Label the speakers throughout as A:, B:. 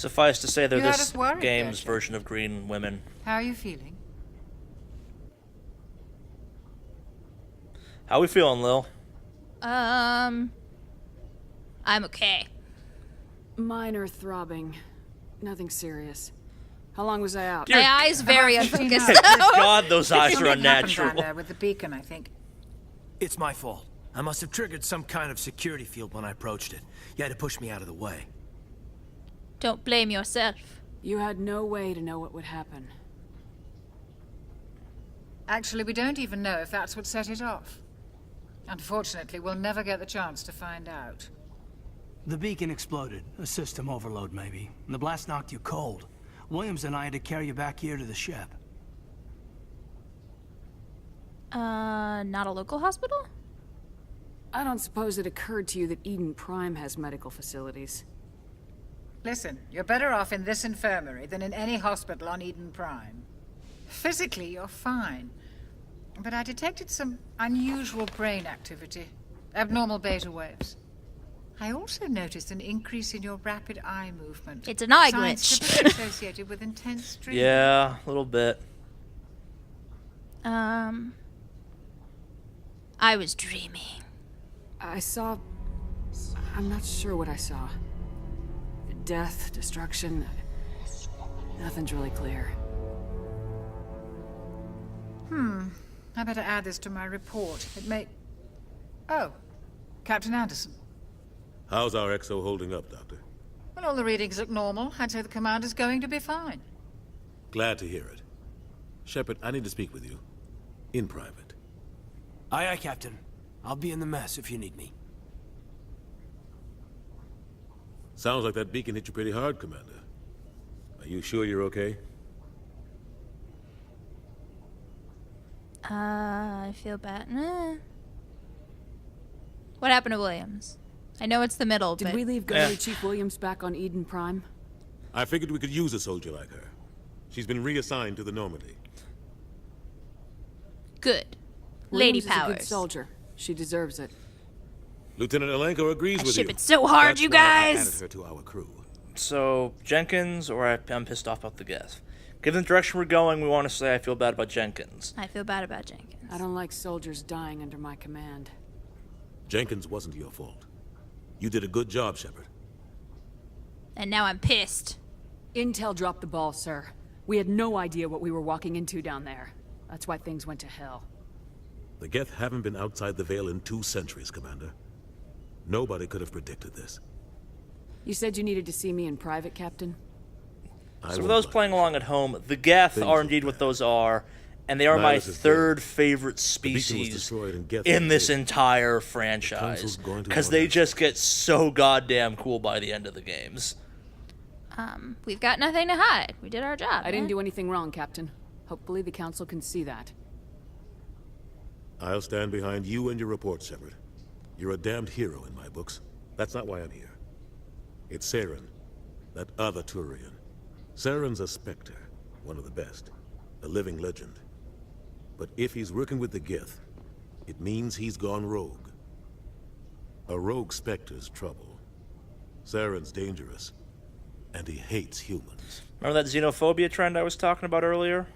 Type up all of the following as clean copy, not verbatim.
A: Suffice to say, they're
B: You had
A: this
B: us worried,
A: game's
B: Gertrude.
A: version of green women.
B: How are you feeling?
A: How we feeling, Lil?
C: I'm okay.
D: Minor throbbing. Nothing serious. How long was I out?
A: Dear-
C: My eye's very
B: About 15
C: unfocused.
B: hours.
A: God, those eyes are
B: Something happened down
A: unnatural.
B: there with the beacon, I think.
E: It's my fault. I must have triggered some kind of security field when I approached it. You had to push me out of the way.
C: Don't blame yourself.
D: You had no way to know what would happen.
B: Actually, we don't even know if that's what set it off. Unfortunately, we'll never get the chance to find out.
E: The beacon exploded. A system overload, maybe. And the blast knocked you cold. Williams and I had to carry you back here to the ship.
C: Not a local hospital?
D: I don't suppose it occurred to you that Eden Prime has medical facilities.
B: Listen, you're better off in this infirmary than in any hospital on Eden Prime. Physically, you're fine. But I detected some unusual brain activity. Abnormal beta waves. I also noticed an increase in your rapid eye movement.
C: It's an eye
B: Signs
C: glitch.
B: typically associated with intense dreaming.
A: Yeah, a little bit.
C: I was dreaming.
D: I saw... I'm not sure what I saw. Death, destruction... Nothing's really clear.
B: I better add this to my report. It may... Oh, Captain Anderson.
F: How's our XO holding up, Doctor?
B: Well, all the readings look normal. I'd say the commander's going to be fine.
F: Glad to hear it. Shepard, I need to speak with you. In private.
E: Aye, aye, Captain. I'll be in the mess if you need me.
F: Sounds like that beacon hit you pretty hard, Commander. Are you sure you're okay?
C: I feel bad. What happened to Williams? I know it's the middle,
D: Did
C: but...
D: we leave Gunnery Chief Williams back on Eden Prime?
F: I figured we could use a soldier like her. She's been reassigned to the Normandy.
C: Good. Lady
D: Williams is a good
C: powers.
D: soldier. She deserves it.
F: Lieutenant Alenko agrees
C: I
F: with
C: ship
F: you.
C: it so hard,
F: That's
C: you
F: why I
C: guys!
F: added her to our crew.
A: So, Jenkins, or I'm pissed off about the Geth. Given the direction we're going, we want to say I feel bad about Jenkins.
C: I feel bad about Jenkins.
D: I don't like soldiers dying under my command.
F: Jenkins wasn't your fault. You did a good job, Shepard.
C: And now I'm pissed.
D: Intel dropped the ball, sir. We had no idea what we were walking into down there. That's why things went to hell.
F: The Geth haven't been outside the Veil in 2 centuries, Commander. Nobody could have predicted this.
D: You said you needed to see me in private, Captain?
A: So for those playing along at home, the Geth
F: Things
A: are
F: look
A: indeed what
F: bad.
A: those are, and they are my
F: Nihilus is
A: third
F: dead.
A: favorite
F: beacon was
A: species
F: destroyed and Geth
A: in this
F: hid.
A: entire
F: Council's
A: franchise.
F: going to
A: Because
F: order
A: they
F: us.
A: just get so goddamn cool by the end of the games.
C: We've got nothing to hide. We did our job.
D: I didn't do anything wrong, Captain. Hopefully the Council can see that.
F: I'll stand behind you and your report, Shepard. You're a damned hero in my books. That's not why I'm here. It's Saren, that other Turian. Saren's a Spectre, one of the best, a living legend. But if he's working with the Geth, it means he's gone rogue. A rogue Spectre's trouble. Saren's dangerous, and he hates humans.
A: Remember that xenophobia trend I was talking about earlier?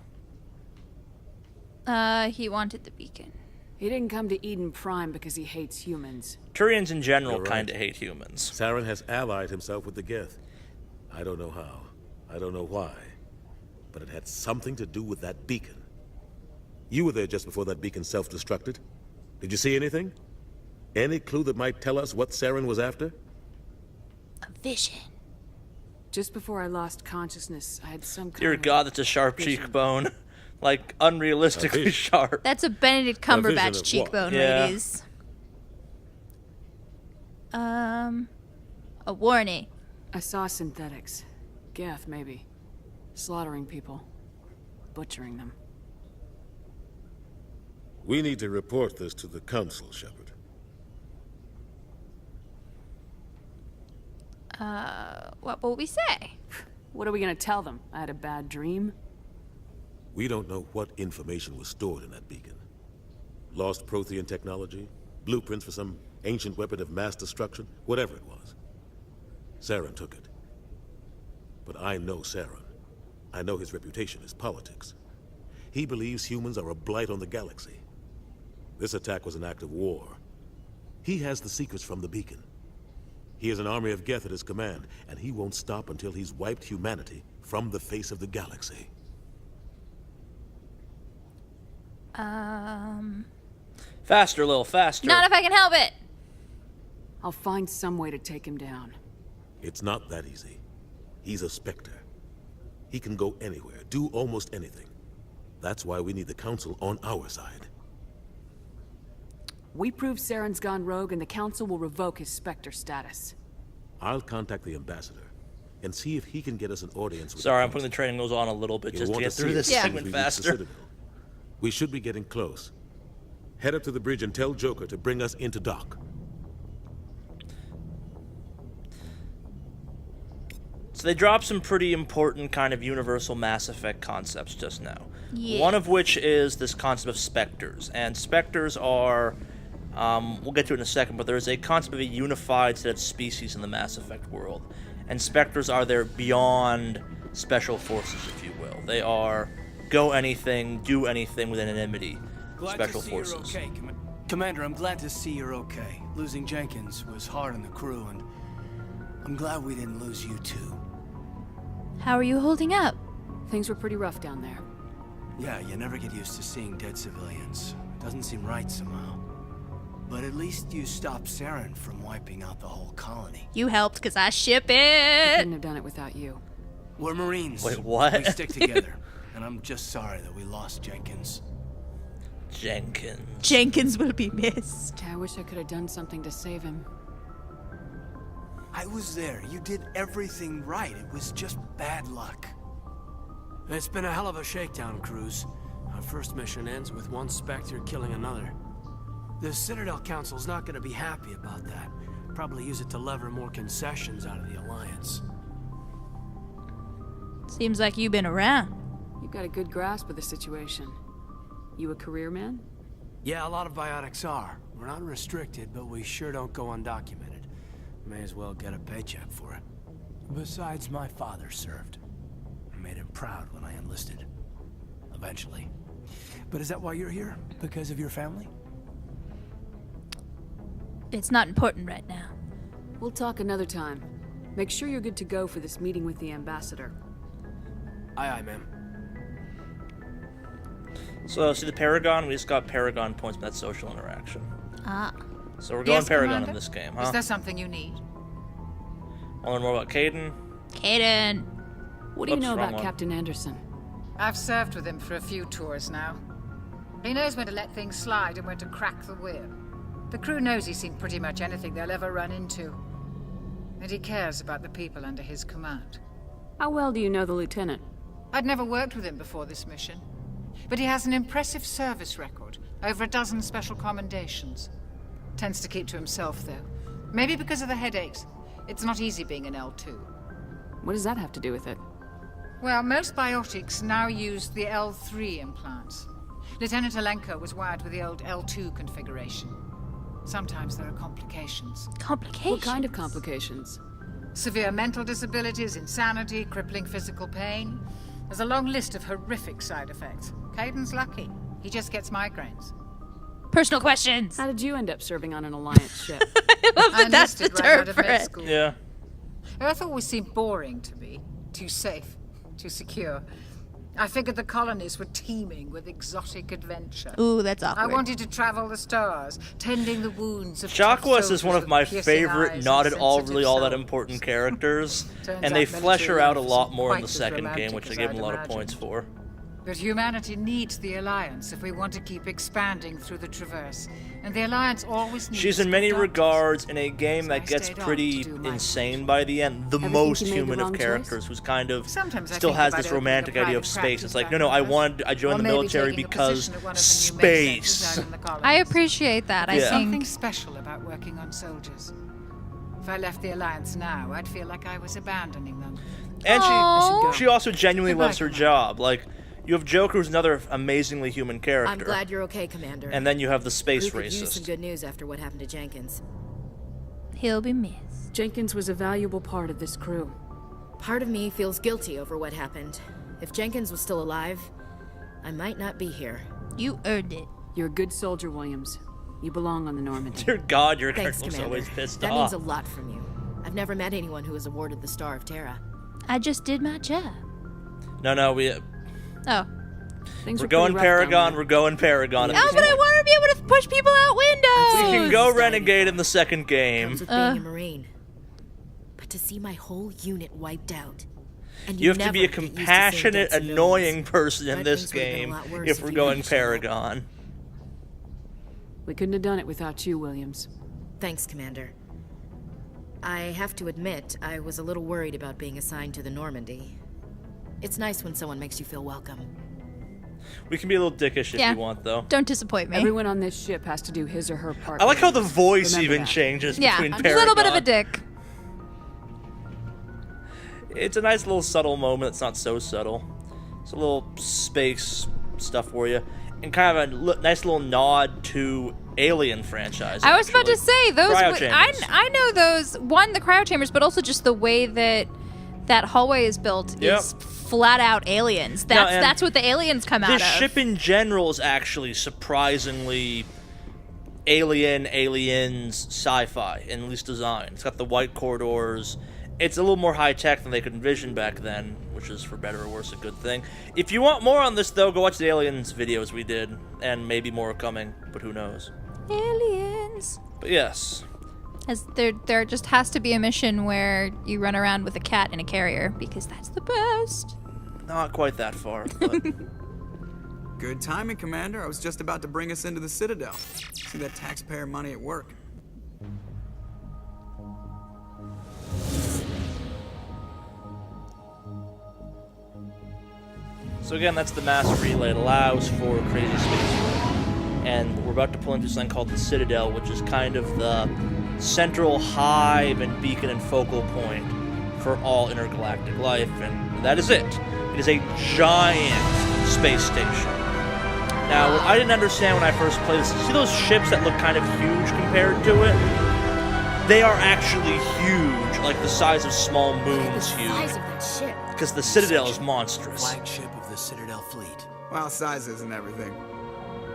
C: He wanted the beacon.
D: He didn't come to Eden Prime because he hates humans.
A: Turians in general
F: You're right.
A: kind of hate humans.
F: Saren has allied himself with the Geth. I don't know how. I don't know why. But it had something to do with that beacon. You were there just before that beacon self-destructed. Did you see anything? Any clue that might tell us what Saren was after?
C: A vision.
D: Just before I lost consciousness, I had some kind
A: Dear
D: of
A: God, that's a sharp
D: vision.
A: cheekbone. Like, unrealistically
F: vision.
A: sharp.
C: That's a Benedict
F: vision of
C: Cumberbatch
F: what?
C: cheekbone,
A: Yeah.
C: ladies. A warning.
D: I saw synthetics. Geth, maybe. Slaughtering people. Butchering them.
F: We need to report this to the Council, Shepard.
C: What will we say?
D: What are we gonna tell them? I had a bad dream?
F: We don't know what information was stored in that beacon. Lost Prothean technology? Blueprints for some ancient weapon of mass destruction? Whatever it was. Saren took it. But I know Saren. I know his reputation is politics. He believes humans are a blight on the galaxy. This attack was an act of war. He has the secrets from the beacon. He has an army of Geth at his command, and he won't stop until he's wiped humanity from the face of the galaxy.
A: Faster, Lil, faster.
C: Not if I can help it.
D: I'll find some way to take him down.
F: It's not that easy. He's a Spectre. He can go anywhere, do almost anything. That's why we need the Council on our side.
D: We prove Saren's gone rogue and the Council will revoke his Spectre status.
F: I'll contact the Ambassador and see if he can get us an audience with
A: Sorry,
F: the
A: I'm putting the training wheels on a little bit
F: You'll
A: just to
F: want
A: get
F: see
A: through
F: it
A: this
F: as soon as
A: segment
F: we reach the
A: faster.
F: Citadel. We should be getting close. Head up to the bridge and tell Joker to bring us into dock.
A: So they dropped some pretty important kind of universal Mass Effect concepts just now.
C: Yeah.
A: One of which is this concept of specters. And specters are, we'll get to it in a second, but there is a concept of a unified set of species in the Mass Effect world. And specters are their beyond special forces, if you will. They are go anything, do anything with anonymity. Special forces.
E: You're okay, Commander, I'm glad to see you're okay. Losing Jenkins was hard on the crew, and I'm glad we didn't lose you too.
C: How are you holding up?
D: Things were pretty rough down there.
E: Yeah, you never get used to seeing dead civilians. It doesn't seem right somehow. But at least you stopped Saren from wiping out the whole colony.
C: You helped because I ship
D: I
C: it.
D: couldn't have done it without you.
E: We're Marines.
A: Wait, what?
E: We stick together. And I'm just sorry that we lost Jenkins.
C: Jenkins will be missed.
D: I wish I could have done something to save him.
E: I was there. You did everything right. It was just bad luck. It's been a hell of a shakedown, Cruz. Our first mission ends with one Spectre killing another. The Citadel Council's not going to be happy about that. Probably use it to lever more concessions out of the Alliance.
C: Seems like you've been around.
D: You've got a good grasp of the situation. You a career man?
E: Yeah, a lot of biotics are. We're not restricted, but we sure don't go undocumented. May as well get a paycheck for it. Besides, my father served. I made him proud when I enlisted. Eventually. But is that why you're here? Because of your family?
C: It's not important right now.
D: We'll talk another time. Make sure you're good to go for this meeting with the Ambassador.
E: Aye, aye, ma'am.
A: So, see the Paragon? We just got Paragon points for that social interaction.
C: Ah.
A: So we're going
B: Yes,
A: Paragon
B: Commander?
A: in this game,
B: Is
A: huh?
B: there something you need?
A: Want to learn more about Caden?
C: Caden.
D: What do you
A: Oops,
D: know
A: wrong
D: about
A: one.
D: Captain Anderson?
B: I've served with him for a few tours now. He knows when to let things slide and when to crack the whip. The crew knows he's seen pretty much anything they'll ever run into. And he cares about the people under his command.
D: How well do you know the Lieutenant?
B: I'd never worked with him before this mission. But he has an impressive service record, over a dozen special commendations. Tends to keep to himself, though. Maybe because of the headaches. It's not easy being an L2.
D: What does that have to do with it?
B: Well, most biotics now use the L3 implants. Lieutenant Alenko was wired with the old L2 configuration. Sometimes there are complications.
C: Complications?
D: What kind of complications?
B: Severe mental disabilities, insanity, crippling physical pain. There's a long list of horrific side effects. Caden's lucky. He just gets migraines.
C: Personal questions.
D: How did you end up serving on an Alliance ship?
C: I love that that's the
B: enlisted right
C: term
B: out of
C: for
B: med
C: it.
B: school.
A: Yeah.
B: Earth always seemed boring to me. Too safe, too secure. I figured the colonies were teeming with exotic adventure.
C: Ooh, that's
B: I
C: awkward.
B: wanted to travel the stars, tending the wounds of
A: Shock
B: tough
A: West is one
B: soldiers
A: of my
B: with piercing
A: favorite,
B: eyes
A: not
B: and
A: at all
B: sensitive
A: really all that
B: soul.
A: important characters,
B: Turns
A: and they
B: out
A: flesh her
B: military
A: out a
B: life
A: lot
B: isn't
A: more in
B: quite
A: the
B: as
A: second
B: romantic
A: game, which I
B: as
A: gave
B: I'd
A: them a lot of
B: imagined.
A: points for.
B: But humanity needs the Alliance if we want to keep expanding through the Traverse. And the Alliance always needs
A: She's in many
B: good doctors.
A: regards in a game
B: So
A: that
B: I
A: gets
B: stayed on
A: pretty
B: to do my
A: insane by the end. The
D: Ever think
A: most
D: you made the
A: human of
D: wrong choice?
A: characters, who's kind of
B: Sometimes I
A: still
B: think
A: has
B: about
A: this
B: opening a
A: romantic idea
B: private
A: of space.
B: practice
A: It's like,
B: back
A: no, I
B: on Earth.
A: wanted, I
B: Or
A: joined the
B: maybe
A: military
B: taking a
A: because
B: position at one of the new med centers
A: space.
B: out in the colonies.
C: I appreciate that. I
A: Yeah.
B: Something
C: think
B: special about working on soldiers. If I left the Alliance now, I'd feel like I was abandoning them.
A: And
C: Aw.
A: she also genuinely
B: Goodbye,
A: loves her
B: Commander.
A: job. Like, you have Joker, who's another amazingly human character.
G: I'm glad you're okay, Commander.
A: And then you have the
G: we
A: space
G: could use some
A: racist.
G: good news after what happened to Jenkins.
C: he'll be missed.
D: Jenkins was a valuable part of this crew.
G: Part of me feels guilty over what happened. If Jenkins was still alive, I might not be here.
C: You earned it.
D: You're a good soldier, Williams. You belong on the Normandy.
A: Dear God, your
G: Thanks,
A: character's
G: Commander.
A: always pissed
G: That
A: off.
G: means a lot from you. I've never met anyone who was awarded the Star of Terra.
C: I just did my job.
A: No,
C: Oh.
D: Things
A: we're
D: were
A: going
D: pretty rough down
A: Paragon.
D: there.
A: We're going Paragon.
C: Oh, but I want to be able to push people out windows.
A: We can go Renegade in the second game.
G: Comes with being a Marine. But to see my whole unit wiped out. And
A: You have to be a
G: never get used to seeing
A: compassionate,
G: dead civilians.
A: annoying person in
G: But
A: this
G: things would've been a
A: game
G: lot worse
A: if
G: if
A: we're
G: you
A: going
G: hadn't shown up.
A: Paragon.
D: We couldn't have done it without you, Williams.
G: Thanks, Commander. I have to admit, I was a little worried about being assigned to the Normandy. It's nice when someone makes you feel welcome.
A: We can be a little dickish if
C: Yeah.
A: you want, though.
C: Don't disappoint me.
D: Everyone on this ship has to do his or her part.
A: I like how the
D: Williams.
A: voice
D: Remember
A: even
D: that.
A: changes
C: Yeah,
A: between
C: a
A: Paragon.
C: little bit of a dick.
A: It's a nice little subtle moment. It's not so subtle. It's a little space stuff for you, and kind of a nice little nod to Alien franchise.
C: I was about to
A: actually.
C: say those.
A: Cryo chambers.
C: I know those. One, the cryo chambers, but also just the way that that hallway is built
A: Yep.
C: is flat out aliens.
A: and
C: That's what the aliens come out
A: The
C: of.
A: ship in general is actually surprisingly aliens, sci-fi, in at least design. It's got the white corridors. It's a little more high-tech than they could envision back then, which is, for better or worse, a good thing. If you want more on this, though, go watch the Aliens videos we did, and maybe more are coming, but who knows.
C: Aliens.
A: But yes.
C: As there just has to be a mission where you run around with a cat in a carrier because that's the best.
A: Not quite that far, but
H: Good timing, Commander. I was just about to bring us into the Citadel. See that taxpayer money at work.
A: So again, that's the mass relay. It allows for crazy space work. And we're about to pull into something called the Citadel, which is kind of the central hive and beacon and focal point for all intergalactic life, and that is it. It is a giant space station. Now, what I didn't understand when I first played this, see those ships that look kind of huge compared to it? They are actually huge, like the size of small moons
G: The
A: huge.
G: size of that ship.
A: Because the Citadel is monstrous.
E: Flagship of the Citadel fleet.
H: Well, size isn't everything.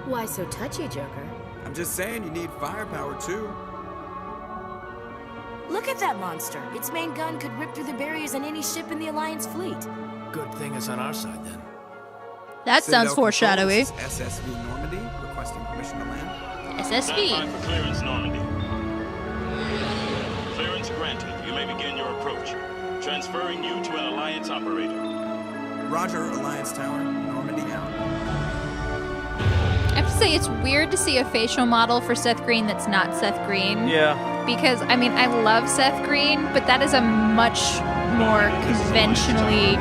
G: Why so touchy, Joker?
H: I'm just saying you need firepower, too.
G: Look at that monster. Its main gun could rip through the barriers on any ship in the Alliance fleet.
E: Good thing it's on our side then.
C: That sounds
H: Citadel
C: foreshadowy.
H: Control, this is SSV Normandy, requesting permission to land.
C: SSV.
I: Stand by for clearance, Normandy. Clearance granted. You may begin your approach. Transferring you to an Alliance operator.
H: Roger, Alliance Tower. Normandy out.
C: I have to say, it's weird to see a facial model for Seth Green that's not Seth Green.
A: Yeah.
C: Because, I mean, I love Seth Green, but that is a much more conventionally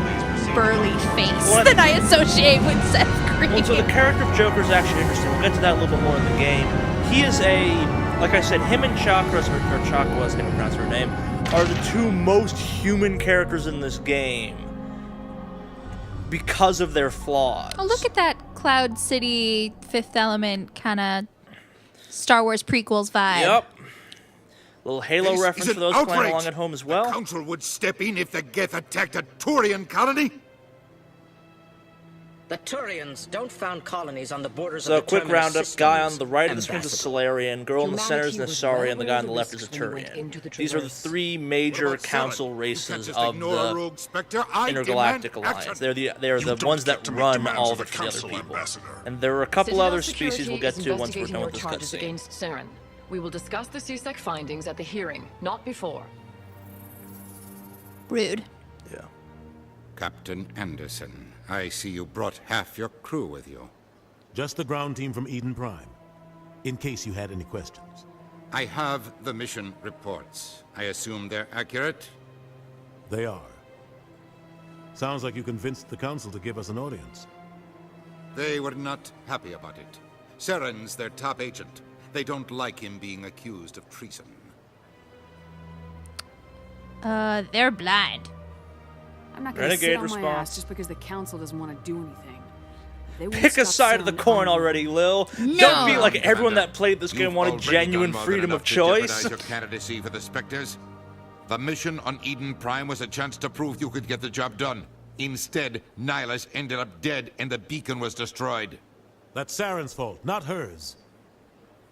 C: burly face
A: What?
C: than I associate with Seth Green.
A: Well, so the character of Joker is actually interesting. We'll get to that a little bit more in the game. He is like I said, him and Chakras, or Chakwas, I can't pronounce her name, are the two most human characters in this game because of their flaws.
C: Oh, look at that Cloud City, Fifth Element kind of Star Wars prequels vibe.
A: Yep. Little Halo
J: This
A: reference
J: is
A: for
J: an
A: those playing
J: outrage.
A: along at home as
J: The
A: well.
J: Council would step in if the Geth attacked a Turian colony.
K: The Turians don't found colonies on the borders
A: So,
K: of the
A: quick
K: Terminus
A: roundup.
K: systems,
A: Guy on the right of the screen is a
K: Ambassador.
A: Solarian, girl in the center is an
K: Humanity was
A: Asari,
K: well
A: and the guy on the
K: aware
A: left
K: of
A: is a
K: the risks when we went
A: Turian.
K: into the
A: These are the
K: Traverse.
A: three
J: What
A: major
J: about Saren?
A: council
J: You
A: races
J: can't just
A: of
J: ignore a
A: the
J: rogue Spectre. I
A: Intergalactic
J: demand
A: Alliance.
J: action.
A: They are the ones that run all the other people. And there are a couple
L: Citadel
A: other
L: Security
A: species we'll get
L: is
A: to once we're
L: investigating
A: done
L: your
A: with this
L: charges
A: cutscene.
L: against Saren. We will discuss the CSEC findings at the hearing, not before.
C: Rude.
A: Yeah.
J: Captain Anderson, I see you brought half your crew with you.
F: Just the ground team from Eden Prime, in case you had any questions.
J: I have the mission reports. I assume they're accurate?
F: They are. Sounds like you convinced the Council to give us an audience.
J: They were not happy about it. Saren's their top agent. They don't like him being accused of treason.
C: They're blind.
D: I'm not going to sit
A: Renegade
D: on my
A: response.
D: ass just because the Council doesn't want to do anything. They won't
A: Pick a
D: stop
A: side of the
D: Saren
A: coin
D: army.
A: already, Lil.
C: No.
A: Don't be like everyone
J: Commander.
A: that played this game
J: You've
A: wanted
J: already
A: genuine
J: done more than
A: freedom
J: enough
A: of
J: to
A: choice.
J: jeopardize your candidacy for the Spectres. The mission on Eden Prime was a chance to prove you could get the job done. Instead, Nihilus ended up dead and the beacon was destroyed.
F: That's Saren's fault, not hers.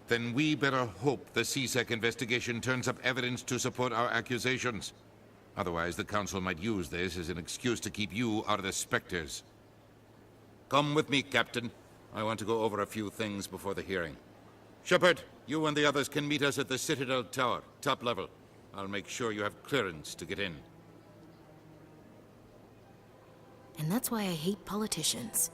J: Then we better hope the CSEC investigation turns up evidence to support our accusations. Otherwise, the Council might use this as an excuse to keep you out of the Spectres. Come with me, Captain. I want to go over a few things before the hearing. Shepard, you and the others can meet us at the Citadel Tower, top level. I'll make sure you have clearance to get in.
G: And that's why I hate politicians.